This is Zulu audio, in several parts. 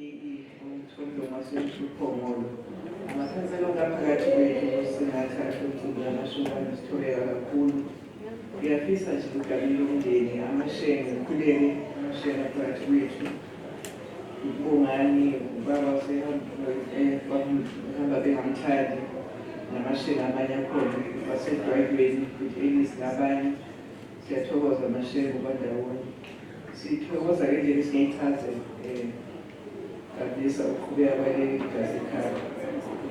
PE umthombo waseMpumalanga amakhansela ngaphakathi kwethu singathatha ukuthi amashubane sitholeka kakhulu kuyafisa nje ukugabela umndeni amashenge kukhuleke amashenge phakathi kwethu ubungani ubaba usehamba bengamthandi namashenge amanye akhona basedriveni futhi elisi nabanye siyathokoza amashenge bandawonye sithokoza ngendlela esingayichaze kabisa ukuqhubeka kwaleli gazi ekhaya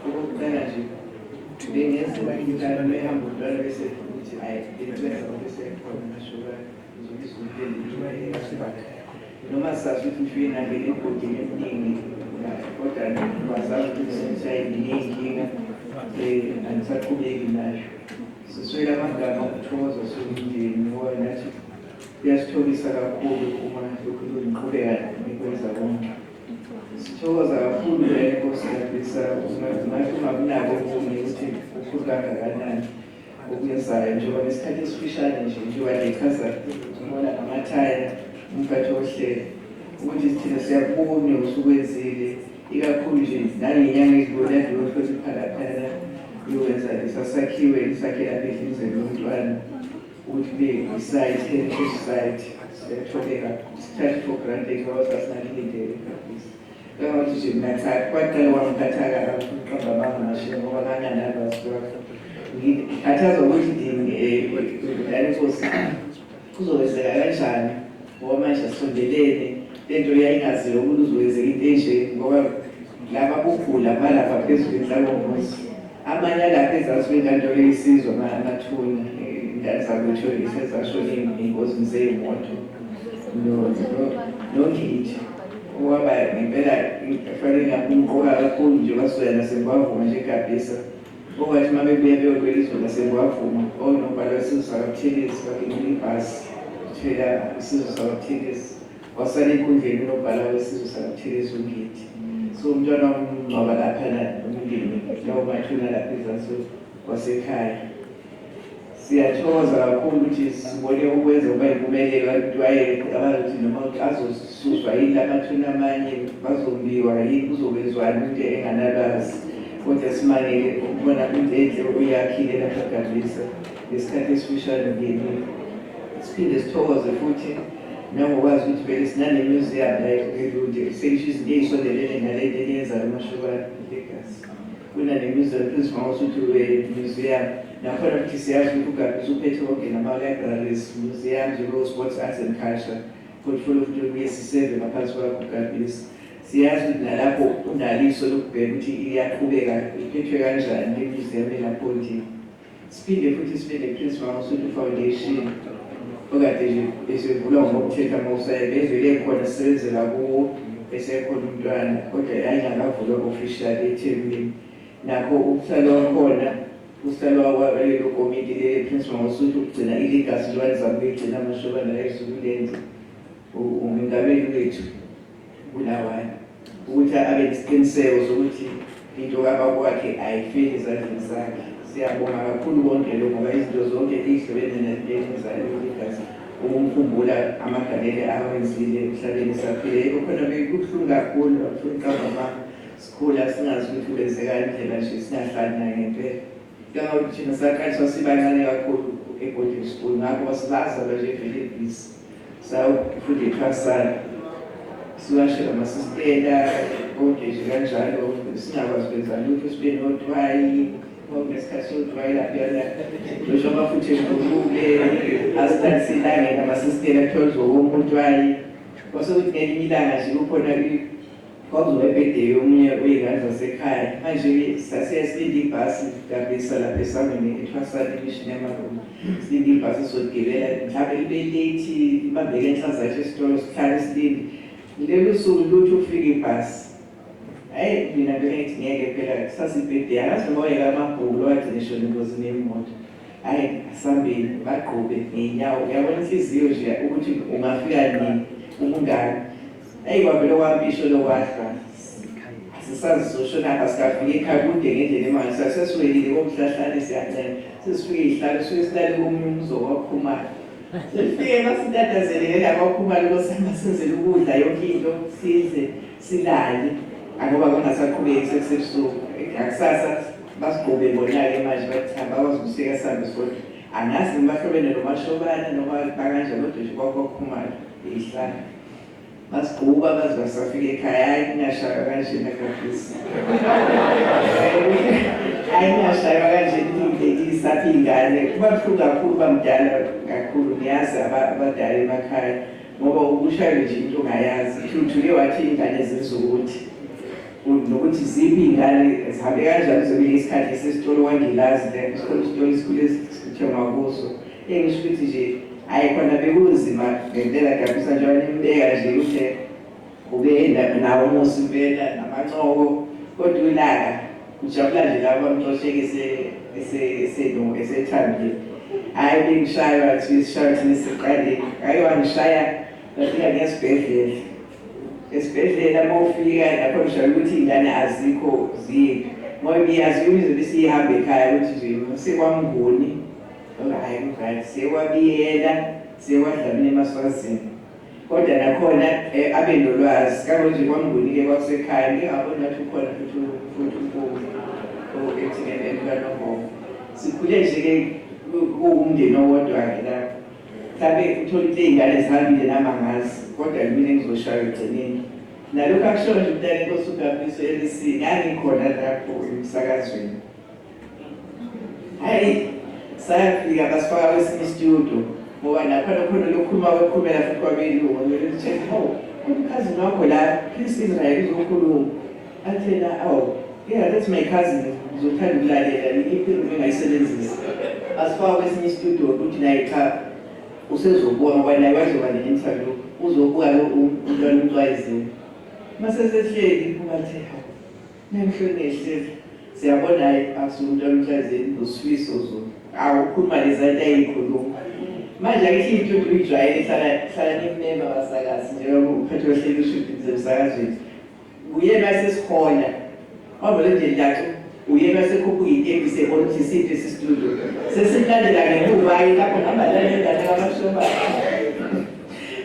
okokuqala nje bengenziwa ingane mehamba umntwana bese ukuthi ayibeza bese khona nashukana ngizobisa umpheli noma sazi ukuthi ufinangele ebhodini eminingi kodwa ngibazazi ukuthi sengisayiney'nkinga angisaqhubeki nayo siswele amagama okuthokoza somndeni ngoba nathi kuyasithobisa kakhulu uma lokhu niqhubeka nikwenza konke sithokoza kakhulu Nkosi kabisa ngathi ungakunako okunye ukuthi ukhulu kangakanani okuyenzayo njengoba nesikhathi esifishane nje njengoba lechaza ubona ngamathaya umphathi wohlelo ukuthi thina siyakubona usukwenzile ikakhulu nje nangenyanga ezibona yohlothi phalaphana yokwenza lesasakhiwe isakhela behlinzeni lomntwana ukuthi kube isite heritage site siyatholeka sithathe for granted ngoba sasingalindele kabisa kangathi nje nathaka kwaqala wangiphatha kabi uqamba bangamashe ngoba nganganalwazi lwakho ngikhathazwa ukuthi Nkosi kuzokwenzeka kanjani ngoba manje asondelene lento yayingaziwa ukuthi uzokwenzeka into enje ngoba laba bugula balapha phezulu enhlangomuzi amanye alapha ezasuke inkantolo yesizwe amathuna ingane zakwethu isezashona ey'ngozini zey'moto nongithi ngoba ngempela kufanele ngakumqoka kakhulu nje basuka nasengwavuma nje egabisa okwathi uma bebuya beyokwelizwe nasengwavuma onobhala wesizwe sakabuthelezi bakinika ibhasi kuthela isizwe sakabuthelezi wasala enkundleni unobhala wesizwe sakabuthelezi ungithi so umntwana wamngcwaba laphana umndeni lawo mathuna lapha ezansi kwasekhaya siyathokoza kakhulu ukuthi sibone ukwenza ukuba impumelelo abazothi noma azosuswa yini amathuna amanye bazombiwa yini kuzokwenziwani into enganalwazi kodwa simanele ukubona into enhle uyakhile lapha kabisa ngesikhathi esifishane ngenini siphinde sithokoze futhi nangokwazi ukuthi vele sinanemuseum la eLude sekusho izinto ey'sondelene nalento eniyenzayo amashukane eGasi kunanemuseum principal ukuthi museum nakhona futhi siyazi ukuthi uGabisa uphethe konke nama-libraries museum njengoko-sports arts and culture portfolio futhi okuye siseve ngaphansi kwakho uGabisa siyazi ukuthi nalapho unaliso lokubheka ukuthi iyaqhubeka iphethwe kanjani le-museum elapho ndini siphinde futhi sibe ne-principal Masutu Foundation okade nje esevulwa ngokuthetha mawusaye bevele khona sisebenzela kuwo esekhona umntwana kodwa yayingakavulwa officially eThekwini nakho ukuhlala wakhona uhlala walelo komiti le-principal Masutu ukugcina ilegacy lwanza kuyigcina amashobana la eZululand umengameli wethu Bulawayo ukuthi abe nesiqiniseko sokuthi into kabakwakhe ayifeli ezandleni zakhe siyabonga kakhulu konke lokho ngoba izinto zonke ey'hlobene nezenzayo igazi ukumkhumbula amagalelo awenzile emhlabeni saphile khona bekubuhlungu kakhulu afuqamba sikhula singazi ukuthi kwenzeka indlela nje singahlali naye ngempela kangakuthi thina saqaliswa sibancane kakhulu e-boarding school ngakho sibazalwa nje vele ebhisi sawufunda ephasana siwashela amasistela konke nje kanjalo singakwazi kwenza lutho sibe nothwayi ngokunesikhathi sothwayi laphana ngisho amafutha engqulule asithathisilangeni amasistela kutholwa womuntu wayi kwasekuthi ngelinye ilanga nje kukhona kwakuzoba ibhede yomunye wey'ngane zasekhaya manje sasiye silinde ibhasi Gabisa lapha esangweni ethwasana imishini yamaroma silinde ibhasi esogibela mhlawumbe ibe late ibambeke enhlanzayo esitolo sihlale silinde lelo suku lutho ufika ibhasi hayi mina bengithi ngeke phela sasibhede angazi noma wayeka amabhuku wagcina eshona engozini yemoto hayi asambeni bagqobe ngey'nyawo uyabona inhliziyo nje ukuthi ungafika nini umungane hayi kwavele kwampisho lokwahla asisazi soshonapha sikafika ekhaya kude ngendlela emangisa sesiwelile komhlahlane siyancela sesifike iy'hlalo suke silale komunye umuzo kwakhumala sifike masitatazele lapha kwakhumala kosama senzele ukudla yonke into sidle silale ngoba kungasaqhubeki sekusebusuku ngakusasa basigqobe bona-ke manje bathi abakwazi ukusika sihambe sikodwa angazi noma bahlobene nomashobane noma bakanjani kodwa nje kwakwakhumalo beyihlala basigquba baze basafika ekhaya hayi ngingashaywa kanjena kabisa hayi ngingashaywa kanjena iy'ntekisi apha iy'ngane kuba buhlungu kakhulu bamdala kakhulu niyazi abadala emakhaya ngoba ukushaywe nje into ongayazi uthule wathi iy'ngane zizukuthi nokuthi ziphi iy'ngane zihambe kanjani zobile isikhathi esesitolo wangilazi isitolo esikhulu esithengwa kuso engisho ukuthi nje hayi khona bekunzima ngempela kabisa njengoba nimbeka nje ukuthi ubenda nawo umusi ubenda namancoko kodwa ulaka ujabula nje labo bamxosheke esethambile hayi bengishaywa athi isishaywa thina siqaleni hayi wangishaya ngafika ngesibhedlela esibhedlela mawufika lapho ngishaywa ukuthi iy'ngane azikho ziphi ngoba ngiyazi imizo besiyihambe ekhaya ukuthi nje sekwamnguni hayi right sekwabiyela sekwadlamini emaswazini kodwa nakhona abe nolwazi kangokuthi kwamnguni-ke kwakusekhaya ngingabona ukuthi ukhona futhi ekuthekeni kaNongoma sikhule nje-ke kuwumndeni owodwa-ke lapho mhlawumbe uthole ukuthi iy'ngane zihambile namangazi kodwa yimina engizoshaywa egcineni nalokhu akusho nje umntana inkosi ugabiso elisini ngangikhona lapho emsakazweni hayi sayafika basifaka kwesinye isitudio ngoba nakhona khona lokukhuluma kwekhulumela futhi kwabelungu ngelithi hawu umkhazini wakho la please Israel uzokhuluma athena yeah that's my cousin ngizothanda ukulalela impilo engayisebenzisa asifaka kwesinye isitudio ukuthi naye cha usezobuka ngoba naye wazoba ne-interview uzobuka umntwana umcwayizini mase sehleli ubathi namhlanje ehleli siyabona hayi akusumntwana umcwayizini usifiso zona awukhuluma lezanto ayikhuluma manje akithi into uyijwayele hlala nimema basakazi njengoba uphethe ohleli ushudini zemsakazweni uyena sesikhona ngoba le nje lakho uyena sekhuphuka itekisi ebona ukuthi isiphi isitudio sesilandela ngemuva hayi lapho ngihamba lalela kaMashobane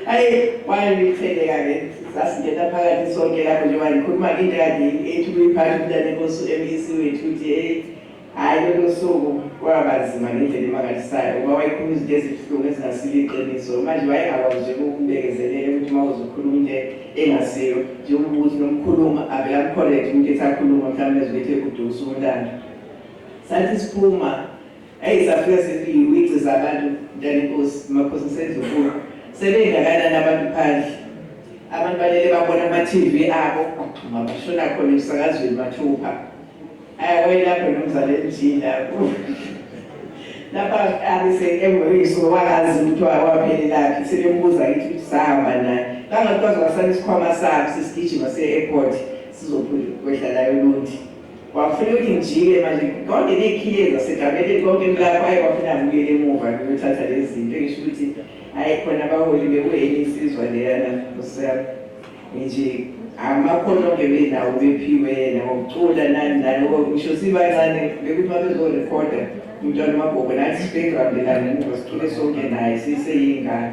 hayi wayengitheleka-ke sasingena phakathi sonke lapho njengoba ngikhuluma into kade ethi ukuyiphatha umntana enkosi emisi wethu ukuthi hayi lolo suku kwabanzima ngendlela emangalisayo ngoba wayekhuluma izinto ezibuhlungu ezingasilo iqiniso manje wayengakwazi nje ukumbekezelela ukuthi uma uzokhuluma into engasiyo njengoba ukuthi nomkhuluma avele amcorrect umuntu ethi akhuluma mhlawumbe ezokuthi ekudusa umntana sathi siphuma safika seziyi-weeks zabantu mntana inkosi makhosi sendlunkulu sebengakanani abantu phandle abantu balele babona ama-TV abo baxhuma bashona khona emsakazweni mathupha wayelapho nomzala emjini lapho lapha abesemboyiso wakazi ukuthi waphelelaphi sebembuza ukuthi sahamba naye kangatwazi wasala isikhwama sabo sesigijima se-airport sizokwehla layo lundi wafuna ukuthi ngijike manje konke ney'khiye zasegamele konke lapho hayi kwafuna ngibuyele emuva ngiyothatha lezi zinto engisho ukuthi hayi khona abaholi bekuyeni isizwa leyana nosiyami nje amakhono-ke benawo bephiwe yena ngokucula nani nani ngisho sibancane bekuthi uma bezorekhoda umntwana uMagogo nathi sibackground lana njengoba sicule sonke naye siseyingane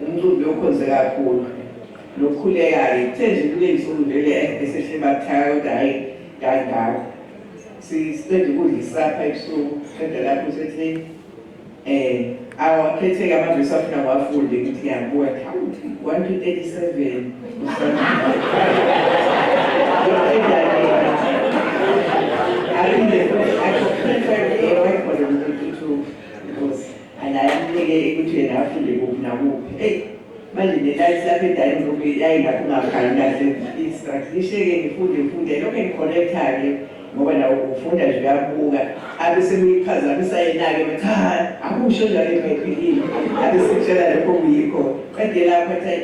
umculi okhonze kakhulu nokukhuleka-ke kuthe nje kule nsuku vele esehle babuthaka kodwa hhayi kangako siqeda ukudlisa apha ebusuku qeda lapho sethi awakhetheke amavesi afuna ngiwafunde ukuthi ngiyabuka 1-37 anayamnike ukuthi yena afunde kuphi nakuphi manje nelayithi lapho edalini ngoba yayingapho ungakhali kahle istraktisheke ngifunde lokho engikhonektha-ke ngoba nawo ufunda nje uyabuka abesemuyiphaza yena-ke bethi akusho njalo ebhayibhelini abesekutshela lokho kuyikho kade lapho athi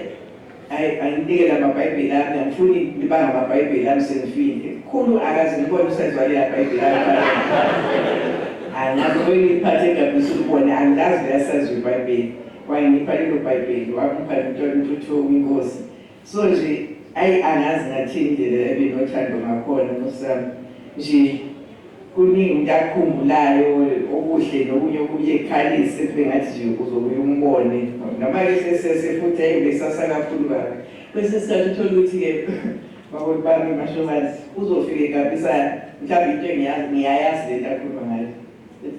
hayi anginike la mabhayibheli ami angifuni libanga amabhayibheli ami sengifile kukhulu akaze ngibone usayizwalela bhayibheli ami angazi ngiyiphathe ngabisa ukubona angilazi leyasaziwe ibhayibheli wayengipha lelo bhayibheli wamupha umntwana uNtuthuko inkosi so nje angazi ngathini indlela ebenothando ngakhona nosami nje kuningi umuntu akukhumbulayo okuhle nokunye okuye ekhalise kube ngathi nje uzobuye umbone noma-ke sesefutha besasa kakhulu kabi kwesinye isikhathi uthola ukuthi-ke baholi bami mashobazi uzofike kabisa mhlawumbe into ngiyayazi lento akhuluma ngayo.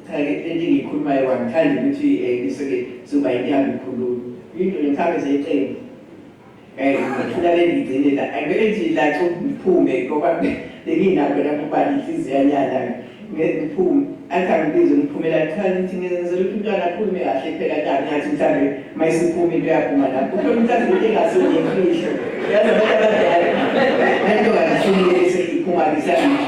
Cha lento engiyikhulumayo angithandi ukuthi bese-ke suba into ihambe ikhuluma into ngikhambe zeyiqembu ngithula lengigcine la angeke nje lathi ngiphume ngoba benginakho lapho ubani inhliziyo yanyana ngiphume athi angibize ngiphumela cha nithi ngenzela ukuthi umntwana akhulume kahle phela kabi ngathi mhlawumbe mayisiphume into yaphuma lapho kukhona umntwana into engasiyimfihlo yazi abantu abadala lento kangahlumile bese iphuma ngisakhuluma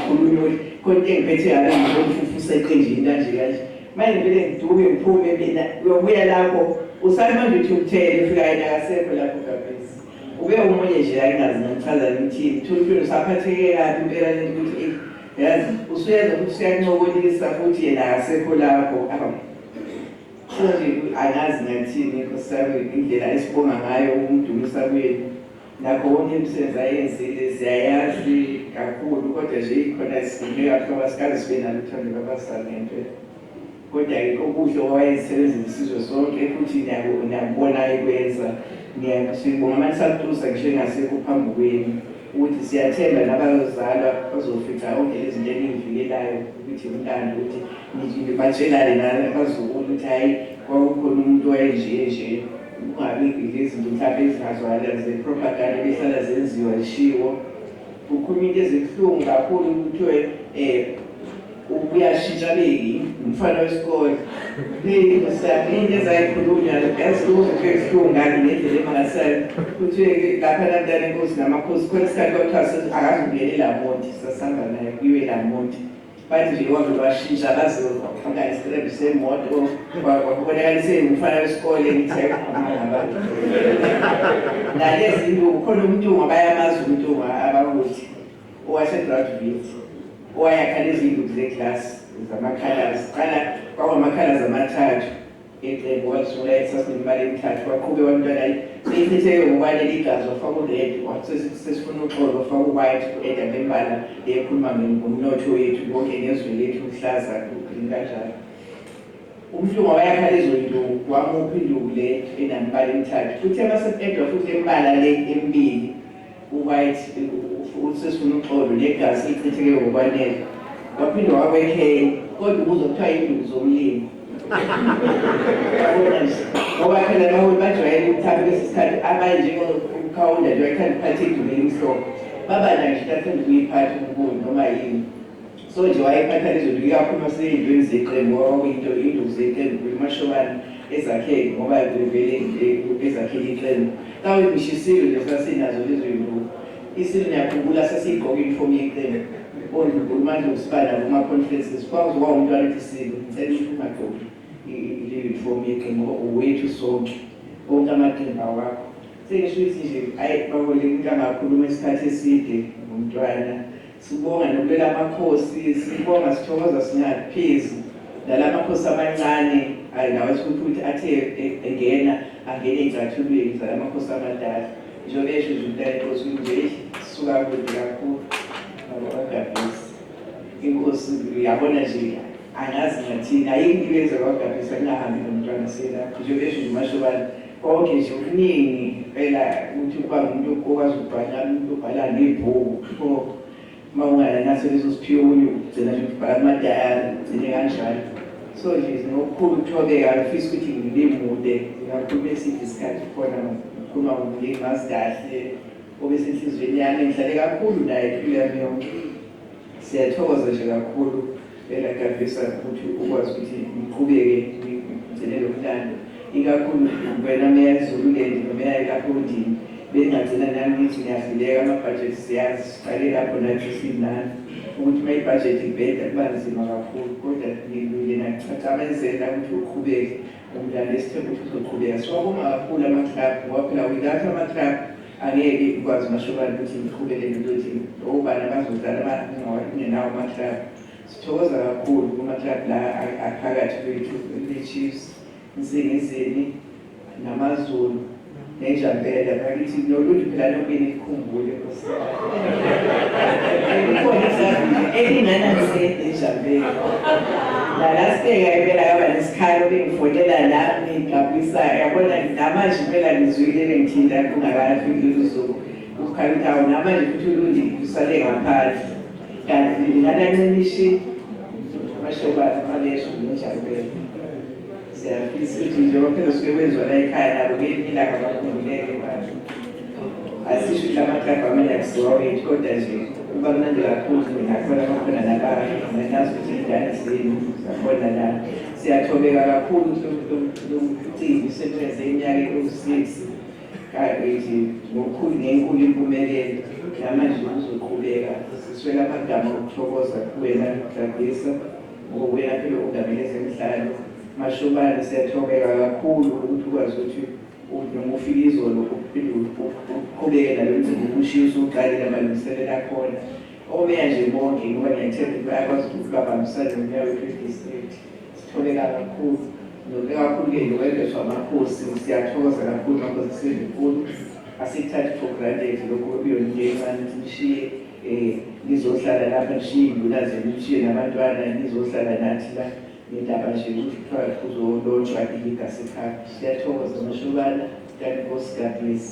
khona into engiphethe yabe ngizomfufusa eqenjini kanje kanje manje ngivele ngiduke ngiphume mina uyobuya lapho usale manje uthi uthele ufika yena akasekho lapho kabisa ube umunye nje ayingazi ngichaza ngithini thuluthulu usaphatheke kabi impela lento ukuthi yazi usuyenza ukuthi uyakuncokolisa futhi yena akasekho lapho nje angazi ngathini nkosami indlela esibonga ngayo umdumisa kwenu nakho wonke imisebenzi ayenzile siyayazi kakhulu kodwa nje ikhona sizinto kakhulu asikaze sibe nalo uthando lwabazali ngempela kodwa-ke okuhle owayesebenzisa isizwe sonke futhi niyakubona ekwenza sibonga amanisatusa ngisho engasekho phambi kwenu ukuthi siyathemba nabazalwa bazofica onke lezi zinto eniy'vikelayo ukuthi umntando ukuthi batshelane nabazukulu ukuthi hhayi kwakukhona umuntu owayenje ungabi lezi zinto mhlawumbe ezingazwakala ze-propaganda behlala zenziwa zishiwo ukhuluma into ezibuhlungu kakhulu kuthiwe uyashintsha umfana wesikole into ezayikhulunywa yazi ukuthi ebuhlungu ngani ngendlela emangasayo kuthiwe lapha lantana enkosi namakhosi khona isikhathi kwakuthiwa akazungene lamonti sasihamba naye kuyiwe lamonti bathi nje wave lwashintsha bazofaka isikrembu semoto kwabonakalise umfana wesikole ngithe ngabantu nalezi nto ukhona umntungu abayamazi umntungu abakuthi owaseGroundville owayakha lezi ndlu zeklasi zama-colours qala kwakwama-colours amathathu eqembu wasuka esasinembala emithathu waqhube wantwana seyiphetheke ngokwanele igazi wafaka u-red sesifuna uxolo wafaka u-white ku-eda bembala ekhuluma ngomnotho wethu konke nezwe lethu uhlaza kanjalo umhlungu wayakha lezo nduku wamupha induku le enambala emithathu futhi emaseqedwa futhi embala le emibili u-white sesifuna uxolo negazi lichitheke ngokwanele waphinde wakwekhenye kodwa ubuzokuthiwa induku zomlimi ngoba phela abaholi bajwayele ukuthatha lesi sikhathi abanye njengokukhawunda nje wayethanda ukuphatha induku elimhlophe babana nje bathanda ukuyiphatha unkulu noma yini so nje wayephatha lezo nduku ikakhulu masey'ntweni zeqembu ngoba induku zeqembu imashobane ezakheke ngoba vele ezakhele iqembu kawe ngishisile nje sasinazo lezo nduku isilo ngiyakhumbula sasiyigqoka iyunifomu yeqembu ondlunkulu manje usibana kuma-conferences kwakwazi kwa umntwana ethi silo ngicela ukuthi ungagqoki i-uniform yeqembu uwethu sonke onke amaqembu awakho sengisho ukuthi nje baboleka into angakhuluma isikhathi eside ngomntwana sibonga nokulela amakhosi sibonga sithokoza singaphezi nala makhosi amancane nawe ukuthi athe angene ey'cathulweni zala makhosi amadala njengoba esho nje umntana inkosi nje sisuka kude kakhulu abagabhisi inkosi yabona nje angazi ngathini ayingiwenza kwagabhisa kungahambi nomntwana selapho njengoba esho nje umashobane konke nje okuningi phela ukuthi ukuba ngumuntu okwazi ukubhala umuntu obhala ngebhuku uma ungananaso leso siphiwo ugcina nje ukubhala amadayari ugcine kanjalo so nje nokukhulu ukuthobeka ngifisa ukuthi ngibe kakhulu esiphi isikhathi khona uma ngimazi kahle obesenhliziyweni yami ngihlale kakhulu naye impilo yami yonke siyathokoza nje kakhulu phela gabhisa ukuthi ukwazi ukuthi ngiqhubeke ngigcine lo mlando ikakhulu wena meya Zululand nomeya eKaphondini bengagcina nami ngithi ngiyafileka amabhajethi siyazi siqale lapho nathi sinani ukuthi uma ibhajethi ibheda kuba nzima kakhulu kodwa ngilule nakucathamezela ukuthi uqhubeke umdlalo esithemba ukuthi uzoqhubeka siwabonga kakhulu ama-club ngoba phela without ama-club angeke ikwazi umashobane ukuthi ngiqhubele ukuthi obani abazodlala ngenawo ama-club sithokoza kakhulu kuma-club la aphakathi kwethu le-Chiefs Nsingizini namaZulu neJambela bakithi noluntu phela lonke nikukhumbule elingananise eJambela lalasiteka impela kaba nesikhalo bengifonela la ngigabisa yabona namanje impela ngizwile bengithinta kungakafiki usuku ukhala ukuthi hawu namanje futhi uLundi usale ngaphandle kanti nganancinishi amashobana alesho njalo siyafisa ukuthi njengoba phela suke kwenziwa la ekhaya nabo kuyimilanga bakhumbuleke manje asisho ukuthi amaqaba amanye akusiwa wethu kodwa nje kuba mnandi kakhulu ngakhona bakhona nazo ukuthi iy'ngane zenu zakhona la siyathobeka kakhulu lomcimbi sebenze iminyaka ewu-6 nje ngokukhulu ngenkulu impumelelo namanje kuzoqhubeka siswela amagama okuthokoza kuwena Dladisa ngokuwena phela ukungamele ezemidlalo Mashobane siyathobeka kakhulu ukuthi ukwazi ukuthi noma ufike izolo uqhubeke nalo mcimbi ukushiya usuqalile amalungiselelo akhona obeya nje bonke ngoba ngiyathemba ukuthi bayakwazi ukuthi babambisane nomnyaka we-2028 sithobeka kakhulu nobe kakhulu-ke nokwenzeswa amakhosi siyathokoza kakhulu amakhosi sezinkulu asithathe for granted lokhu kuyona into encane ukuthi nishiye nizohlala lapha nishiye iy'nduna zenu nishiye nabantwana nizohlala nathi la nendaba nje ukuthi kuthiwa kuzolotshwa igasi ekhaya siyathokoza Mashobane kanti Nkosi God bless.